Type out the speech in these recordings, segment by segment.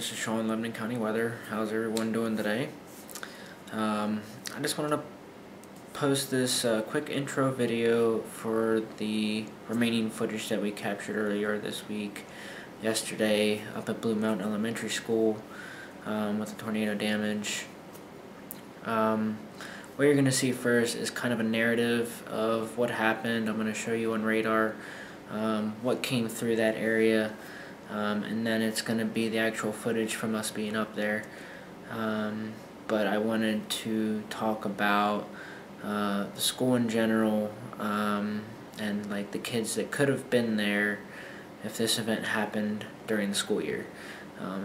this is Sean, Lebanon County weather. How's everyone doing today? I just wanted to post this quick intro video for the remaining footage that we captured earlier this week, yesterday, up at Blue Mountain Elementary School with the tornado damage. What you're going to see first is kind of a narrative of what happened. I'm going to show you on radar what came through that area. And then it's going to be the actual footage from us being up there. But I wanted to talk about the school in general, and like the kids that could have been there if this event happened during the school year.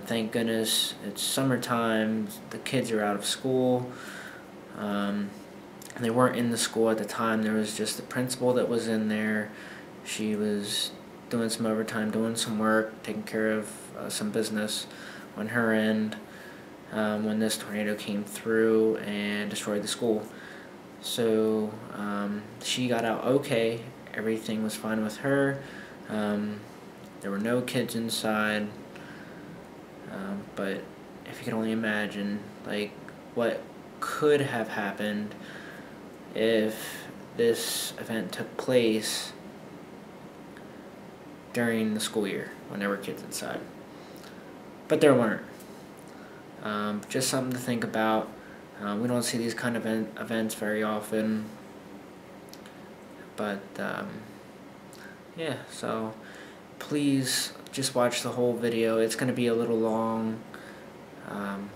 Thank goodness it's summertime, the kids are out of school. They weren't in the school at the time. There was just the principal that was in there. She was doing some overtime, doing some work, taking care of some business on her end when this tornado came through and destroyed the school. So she got out okay. Everything was fine with her. There were no kids inside. But if you can only imagine, like, what could have happened if this event took place during the school year when there were kids inside. But there weren't. Just something to think about. We don't see these kind of events very often. But yeah, so please just watch the whole video. It's going to be a little long,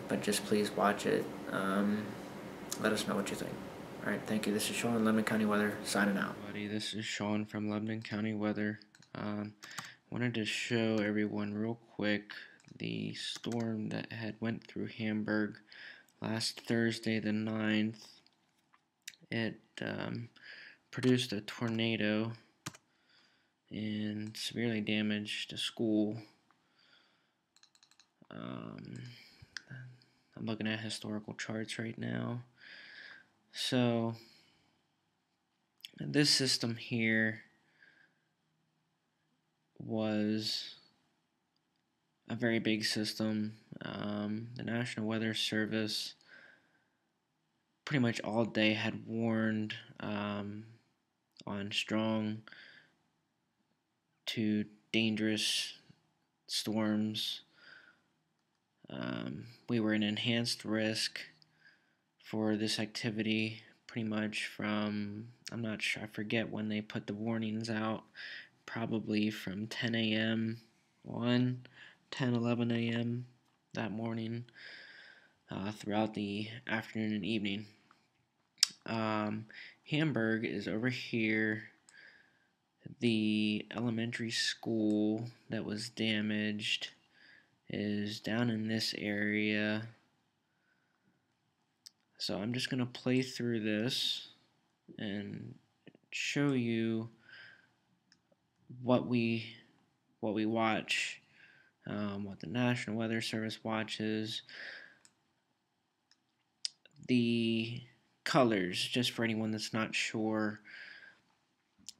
but just please watch it. Let us know what you think. Alright, thank you. This is Sean, Lebanon County Weather, signing out. This is Sean from Lebanon County Weather. Wanted to show everyone real quick the storm that had went through Hamburg last Thursday the 9th. It produced a tornado and severely damaged a school. I'm looking at historical charts right now. So this system here was a very big system. The National Weather Service pretty much all day had warned on strong to dangerous storms. We were in enhanced risk for this activity pretty much from, I'm not sure, I forget when they put the warnings out, probably from 10 a.m. on 11 a.m. that morning throughout the afternoon and evening. Hamburg is over here. The elementary school that was damaged is down in this area. So I'm just going to play through this and show you what we watch, what the National Weather Service watches. The colors, just for anyone that's not sure,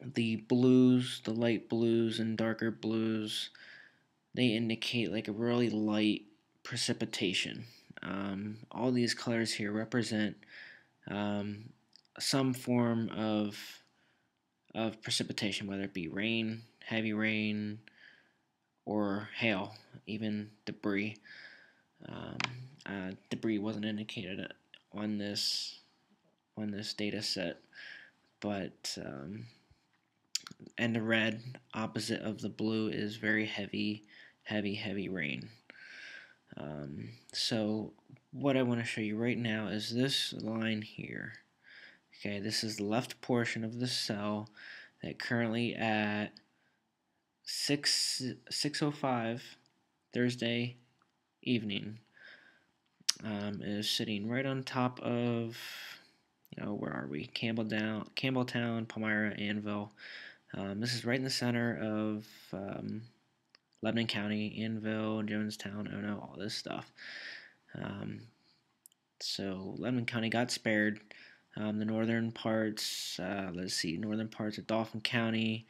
the blues, the light blues and darker blues, they indicate like a really light precipitation. All these colors here represent some form of precipitation, whether it be rain, heavy rain, or hail, even debris. Debris wasn't indicated on this data set, but and the red opposite of the blue is very heavy rain. So what I want to show you right now is this line here. Okay, this is the left portion of the cell that currently at 6:05 Thursday evening is sitting right on top of, where are we? Campbelltown, Palmyra, Annville. This is right in the center of Lebanon County, Annville, Jonestown, Ono, all this stuff. So Lebanon County got spared. The northern parts, northern parts of Dauphin County,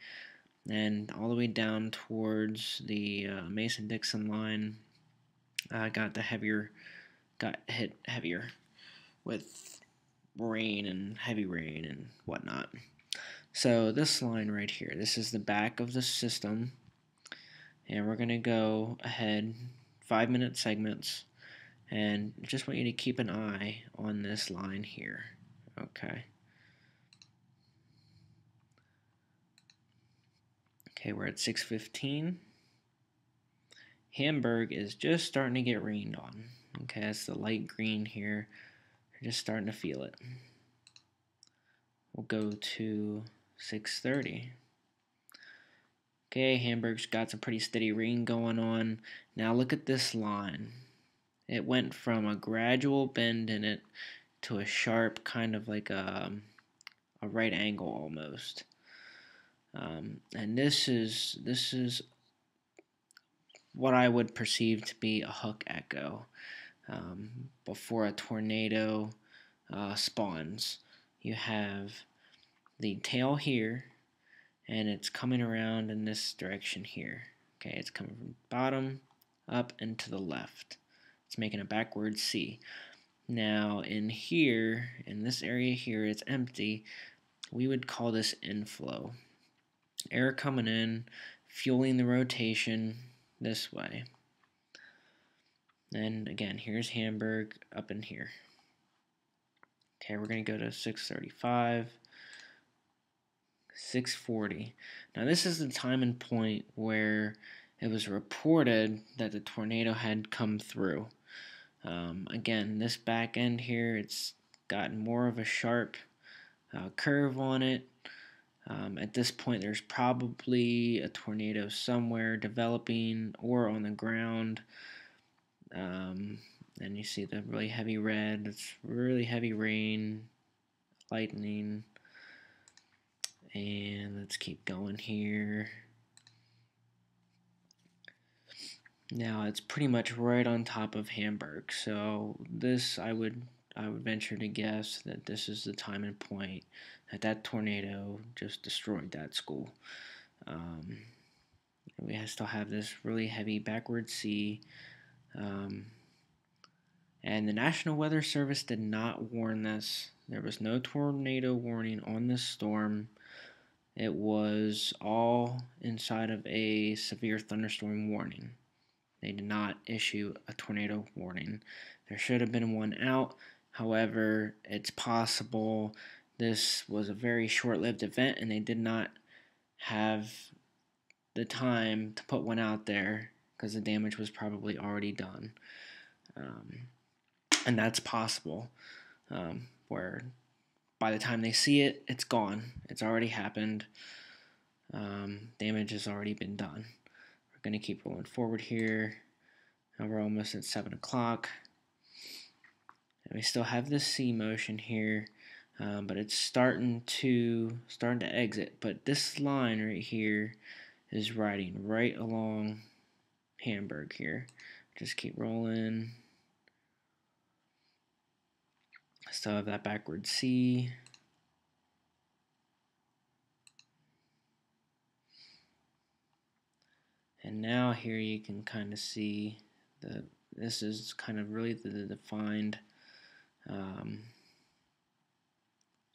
and all the way down towards the Mason-Dixon line got hit heavier with rain and heavy rain and whatnot. So this line right here, this is the back of the system, and we're gonna go ahead 5-minute segments, and just want you to keep an eye on this line here. Okay. Okay, we're at 6:15. Hamburg is just starting to get rained on. Okay, that's the light green here. You're just starting to feel it. We'll go to 6:30. Okay, Hamburg's got some pretty steady rain going on. Now look at this line. It went from a gradual bend in it to a sharp, kind of like a right angle almost. And this is what I would perceive to be a hook echo before a tornado spawns. You have the tail here, and it's coming around in this direction here. Okay, it's coming from bottom up and to the left. It's making a backward C. Now in here, in this area here, it's empty. We would call this inflow. Air coming in, fueling the rotation this way. And again, here's Hamburg up in here. Okay, we're going to go to 6:35, 6:40. Now this is the time and point where it was reported that the tornado had come through. Again, this back end here, it's gotten more of a sharp curve on it. At this point, there's probably a tornado somewhere developing or on the ground. And you see the really heavy red. It's really heavy rain, lightning. And let's keep going here. Now it's pretty much right on top of Hamburg. So this, I would venture to guess that this is the time and point that tornado just destroyed that school. We still have this really heavy backward C. And the National Weather Service did not warn this. There was no tornado warning on this storm. It was all inside of a severe thunderstorm warning. They did not issue a tornado warning. There should have been one out. However, it's possible this was a very short-lived event and they did not have the time to put one out there because the damage was probably already done. And that's possible, where by the time they see it, it's gone. It's already happened. Damage has already been done. We're going to keep rolling forward here. Now we're almost at 7 o'clock. And we still have this C motion here, but it's starting to exit. But this line right here is riding right along Hamburg here. Just keep rolling. Still have that backward C. And now here you can kind of see this is kind of really the defined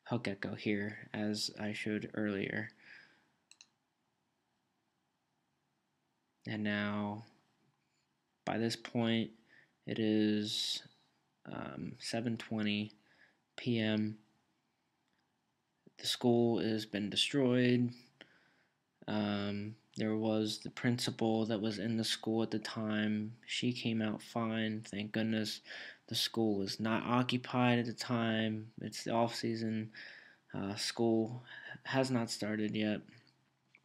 hook echo here, as I showed earlier. And now by this point it is 7:20 p.m. The school has been destroyed. There was the principal that was in the school at the time. She came out fine, thank goodness. The school was not occupied at the time. It's the off season. School has not started yet,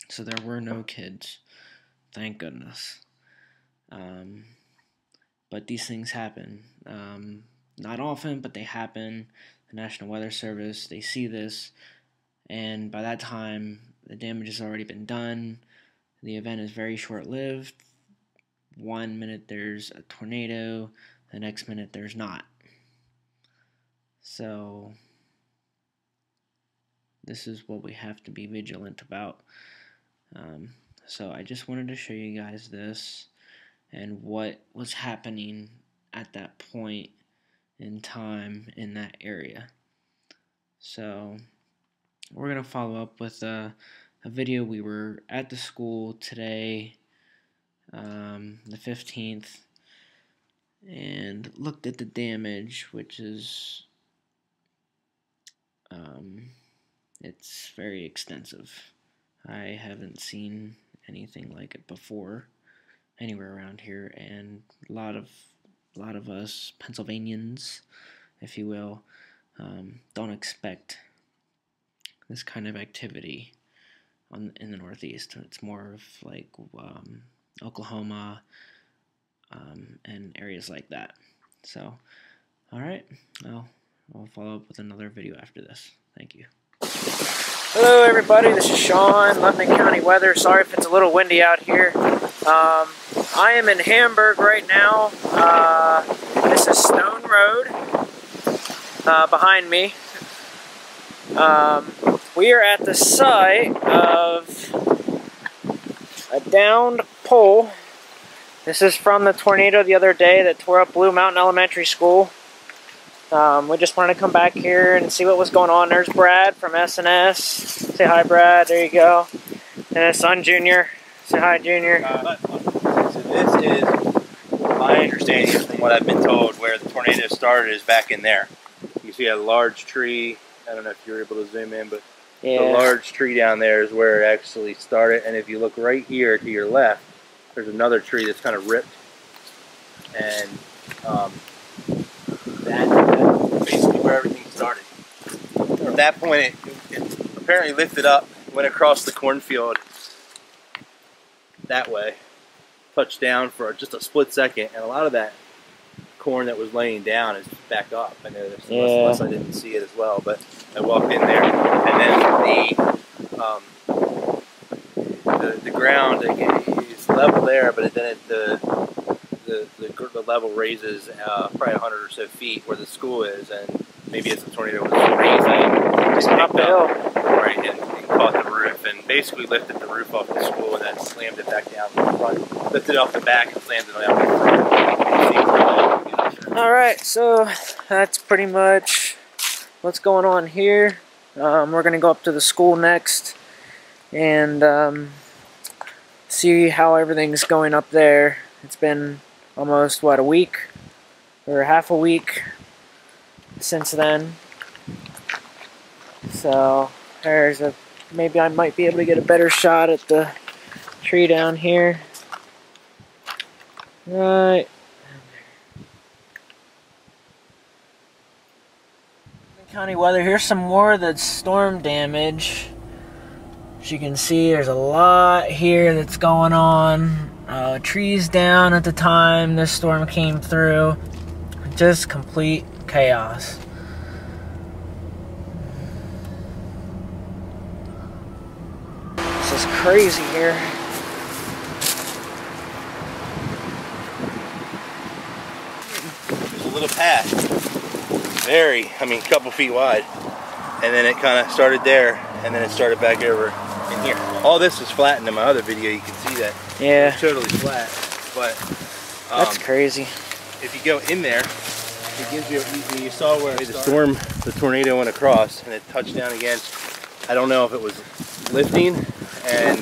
so there were no kids, thank goodness. But these things happen. Not often, but they happen. The National Weather Service, they see this, and by that time, the damage has already been done. The event is very short-lived. 1 minute there's a tornado, the next minute there's not. So this is what we have to be vigilant about. So I just wanted to show you guys this. and what was happening at that point in time in that area. So we're going to follow up with a video. We were at the school today, the 15th, and looked at the damage, which is it's very extensive. I haven't seen anything like it before anywhere around here, and a lot of us Pennsylvanians, if you will, don't expect this kind of activity in the Northeast. It's more of like Oklahoma and areas like that. So, all right, well, I'll follow up with another video after this. Thank you. Hello everybody, this is Sean, Lebanon County weather. Sorry if it's a little windy out here. I am in Hamburg right now. This is Stone Road behind me. We are at the site of a downed pole. This is from the tornado the other day that tore up Blue Mountain Elementary School. We just wanted to come back here and see what was going on. There's Brad from SNS. Say hi, Brad. There you go. And his son, Junior. Say hi, Junior. So this is my understanding from what I've been told where the tornado started is back in there. You see a large tree. I don't know if you're able to zoom in, but Yeah. the large tree down there is where it actually started. And if you look right here to your left, there's another tree that's kind of ripped. And that's basically where everything started. From that point, it apparently lifted up, went across the cornfield that way, touched down for just a split second, and a lot of that corn that was laying down is back up. I know there's unless I didn't see it as well, but I walked in there, and then the ground is level there, but then the level raises probably 100 or so feet where the school is, and maybe as the tornado was raising, Just up the hill. Right, and caught the roof, and basically lifted the roof off the school, and then slammed it back down in the front, lifted it off the back and slammed it down the front. Alright, so that's pretty much what's going on here. We're going to go up to the school next and see how everything's going up there. It's been almost, what, a week? Or half a week since then. So, maybe I might be able to get a better shot at the tree down here. Right. County weather. Here's some more of the storm damage. As you can see, there's a lot here that's going on. Trees down at the time this storm came through. Just complete chaos. This is crazy here. There's a little path, a couple feet wide, and then it kind of started there, and then it started back over in here. All this is flattened in my other video. You can see that. Yeah. It's totally flat, but That's crazy. If you go in there, it gives you saw where the tornado went across, and it touched down again. I don't know if it was lifting, and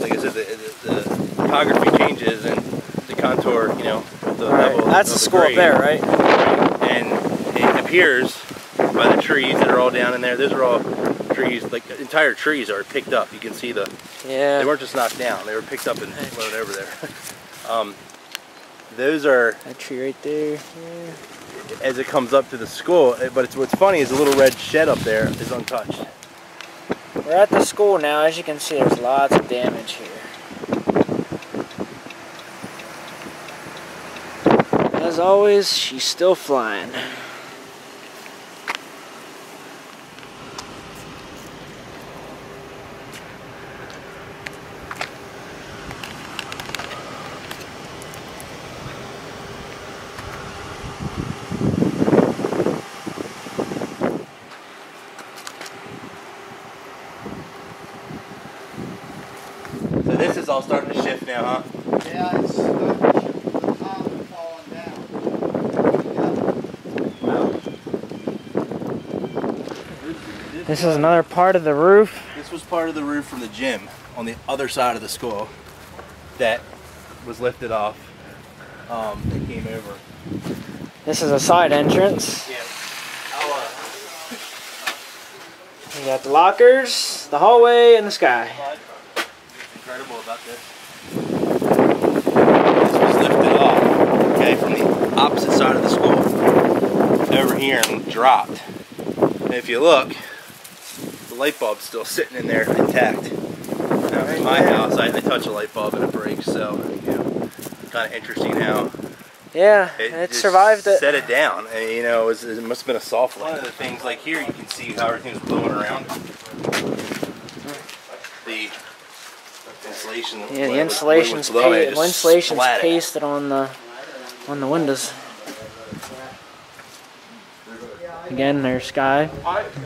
like I said, the topography changes and the contour, the level. That's the school up there, right? And it appears by the trees that are all down in there. Those are all trees, like entire trees are picked up. You can see they weren't just knocked down; they were picked up and floated over there. Those are that tree right there. Yeah. As it comes up to the school, but what's funny is the little red shed up there is untouched. We're at the school now. As you can see, there's lots of damage here. As always, she's still flying. So this is all starting to shift now, huh? Yeah, it's the top falling down. This is another part of the roof. This was part of the roof from the gym on the other side of the school that was lifted off. They came over. This is a side entrance. Yeah. You got the lockers, the hallway, and the sky. What's incredible about this? This was lifted off, okay, from the opposite side of the school over here and dropped. And if you look, the light bulb's still sitting in there intact. Now, in my house, I touch a light bulb and it breaks, so you know, kind of interesting how. Yeah, it survived it. Set it down, and you know, it must have been a soft one. One of the things, like here, you can see how everything's blowing around. The insulation. Yeah, the insulation's pasted on the windows. Again, there's sky,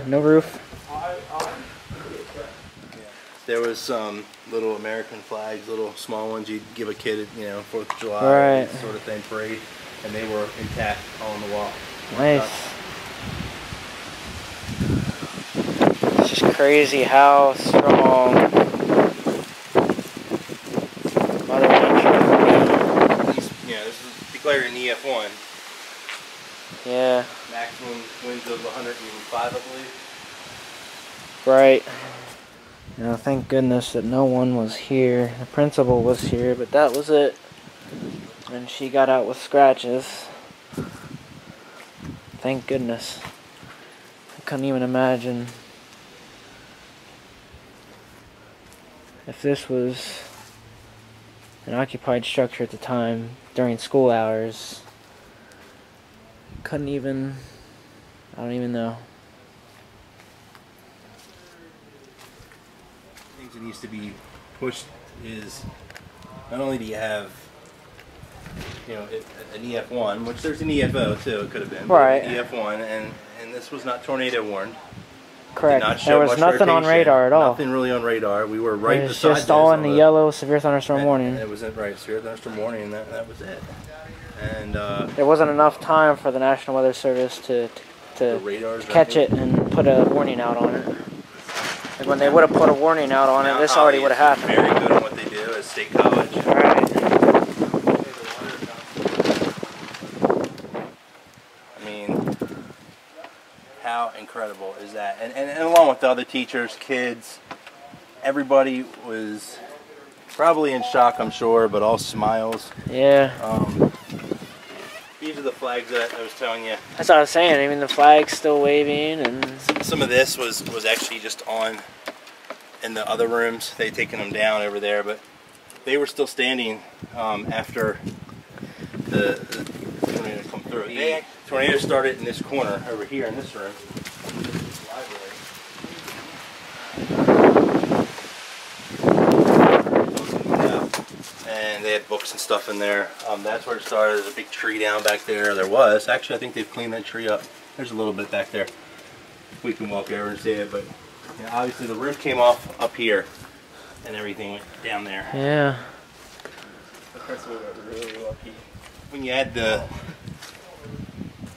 no roof. There was some little American flags, little small ones you'd give a kid, you know, 4th of July, right, sort of thing, parade, and they were intact on the wall. Nice. It's just crazy how strong Mother Nature. Yeah, this is declared an EF1. Yeah. Maximum winds of 105, I believe. Right. You know, thank goodness that no one was here. The principal was here, but that was it. And she got out with scratches. Thank goodness. I couldn't even imagine if this was an occupied structure at the time during school hours. I don't even know. Things that needs to be pushed is not only do you have, you know, an EF1, which there's an EFO too, it could have been, right? EF1, and this was not tornado warned. Correct. There was nothing on radar at all. Nothing really on radar. We were right beside this. It was just all in the yellow severe thunderstorm warning. It was right, severe thunderstorm warning, and that was it. And there wasn't enough time for the National Weather Service to catch it and put a warning out on it. Like when they would have put a warning out on it, this already would have happened. Very good at what they do at State College. Right. I mean, how incredible is that? And along with the other teachers, kids, everybody was probably in shock, I'm sure, but all smiles. Yeah. These are the flags that I was telling you. That's what I was saying. I mean, the flag's still waving, and some of this was actually just on in the other rooms. They'd taken them down over there, but they were still standing after the tornado come through. The tornado started in this corner over here in this room. And they had books and stuff in there. That's where it started. There's a big tree down back there. There was. Actually, I think they've cleaned that tree up. There's a little bit back there. We can walk over and see it, but you know, obviously the roof came off up here and everything went down there. Yeah. That's really lucky. When you add the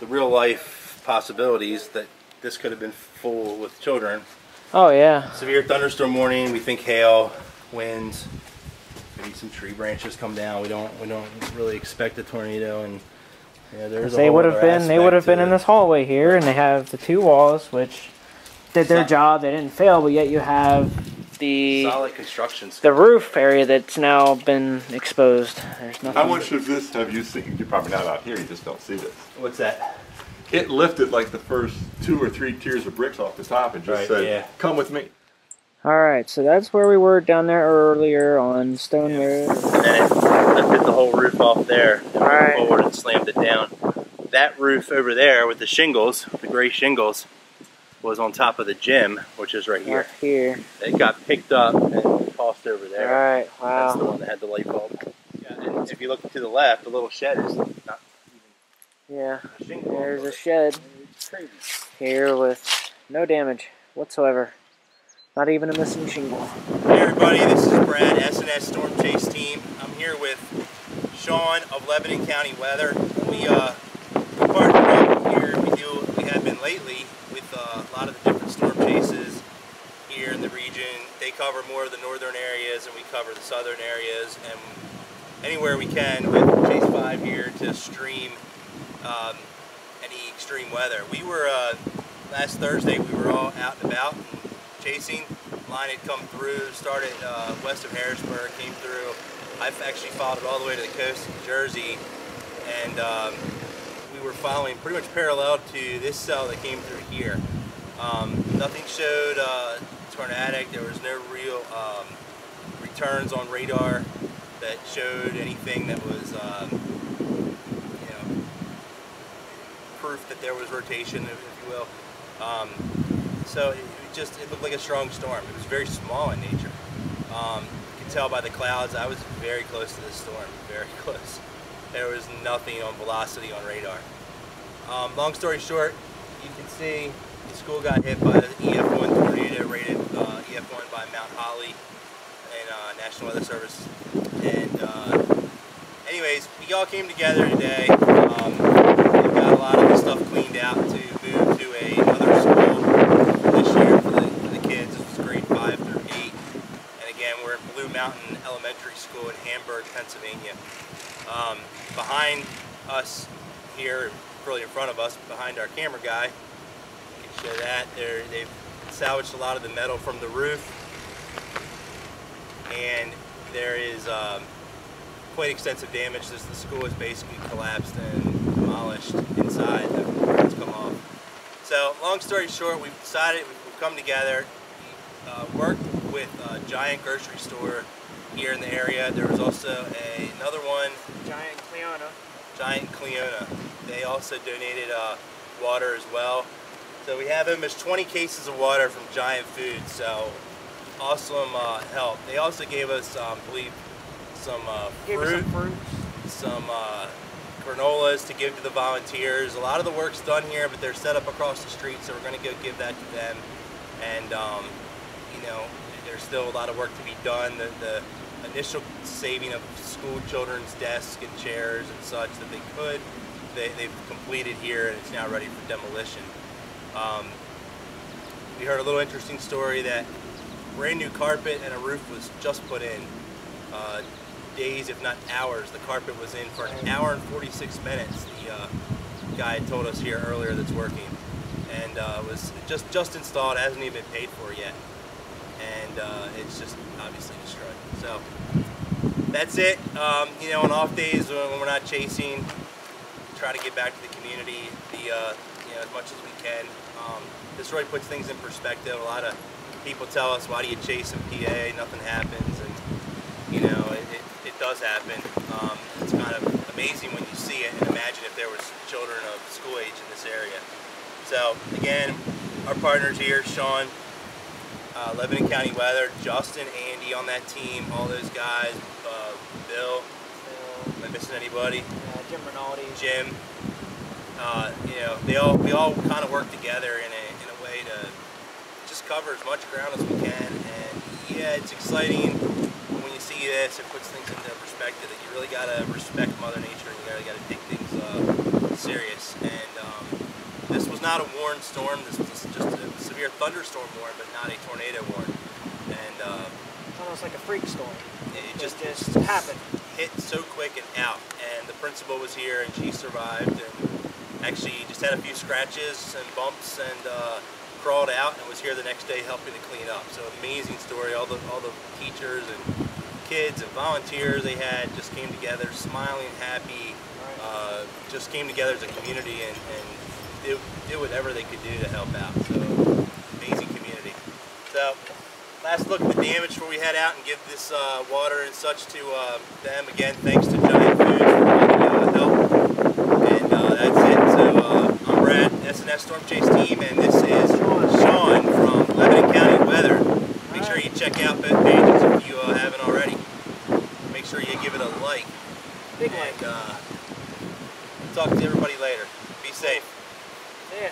real life possibilities that this could have been full with children. Oh yeah. Severe thunderstorm warning. We think hail, winds. Maybe some tree branches come down. We don't really expect a tornado, and yeah, there's they would have been in this hallway here, and they have the two walls which did their job. They didn't fail, but yet you have the solid construction. The roof area that's now been exposed. There's nothing. How much of this have you seen? You're probably not out here. You just don't see this. What's that? It lifted like the first 2 or 3 tiers of bricks off the top and just said, "Come with me." Alright, so that's where we were down there earlier on Stone Road. And then it lifted the whole roof off there and moved forward and slammed it down. That roof over there with the shingles, the gray shingles, was on top of the gym, which is right here. Up here. It got picked up and tossed over there. Alright, wow. That's the one that had the light bulb. Yeah, and if you look to the left, the little shed is not even a shingle. There's a shed it's crazy. here with no damage whatsoever. Not even a missing shingle. Hey everybody, this is Brad, S&S Storm Chase Team. I'm here with Sean of Lebanon County Weather. We partnered up here. We have been lately with a lot of the different storm chases here in the region. They cover more of the northern areas and we cover the southern areas, and anywhere we can with Chase 5 here to stream any extreme weather. We were, last Thursday, we were all out and about and chasing. Line had come through, started west of Harrisburg, came through. I've actually followed it all the way to the coast of New Jersey, and we were following pretty much parallel to this cell that came through here. Nothing showed tornadic. There was no real returns on radar that showed anything that was you know, proof that there was rotation, if you will. So it looked like a strong storm. It was very small in nature. You can tell by the clouds. I was very close to this storm, very close. There was nothing on velocity on radar. Long story short, you can see the school got hit by the EF1 tornado, rated EF1 by Mount Holly and National Weather Service. And anyways, we all came together today. We got a lot of the stuff cleaned out to move to another school this year for the kids. This was grade 5 through 8. And again, we're at Blue Mountain Elementary School in Hamburg, Pennsylvania. Behind us here, really in front of us, behind our camera guy, you can show that. They've salvaged a lot of the metal from the roof. And there is quite extensive damage. The school is basically collapsed and demolished inside. The roof's come off. So long story short, we've decided we've come together, worked with a giant grocery store here in the area. There was also another one, Giant Cleona. They also donated water as well. So we have almost 20 cases of water from Giant Foods. So awesome help. They also gave us, I believe, some fruit, some granolas to give to the volunteers. A lot of the work's done here, but they're set up across the street, so we're going to go give that to them. And you know, there's still a lot of work to be done. The initial saving of school children's desks and chairs and such that they could, they've completed here, and it's now ready for demolition. We heard a little interesting story that brand new carpet and a roof was just put in. Days, if not hours. The carpet was in for an hour and 46 minutes. The guy told us here earlier that's working, and was just installed. Hasn't even been paid for yet, and it's just obviously destroyed. So that's it. You know, on off days when we're not chasing, try to get back to the community you know, as much as we can. This really puts things in perspective. A lot of people tell us, why do you chase in PA? Nothing happens, and you know, it does happen. It's kind of amazing when you see it, and imagine if there was children of school age in this area. So again, our partners here, Sean, Lebanon County Weather, Justin, Andy on that team, all those guys, Bill, am I missing anybody? Jim Rinaldi. Jim. You know, we all kind of work together in a way to just cover as much ground as we can. And yeah, it's exciting when you see this. It puts things into perspective that you really gotta respect Mother Nature, and you really gotta take things serious. And this was not a warned storm. This was just a severe thunderstorm warn, but not a tornado warn. And It's almost like a freak storm. it just happened. Hit so quick and out. And the principal was here, and she survived, and actually just had a few scratches and bumps, and crawled out and was here the next day helping to clean up. So amazing story. All the teachers and kids and volunteers they had just came together, smiling, happy, just came together as a community and did whatever they could do to help out. So amazing community. So last look at the damage before we head out and give this water and such to them. Again, thanks to Giant Foods for all the help. And that's it. So I'm Brad, S&S Storm Chase Team, and this is Sean from Lebanon County Weather. Make sure you check out both pages if you haven't already. Make sure you give it a like. Big like. And talk to everybody later. Be safe. Yeah.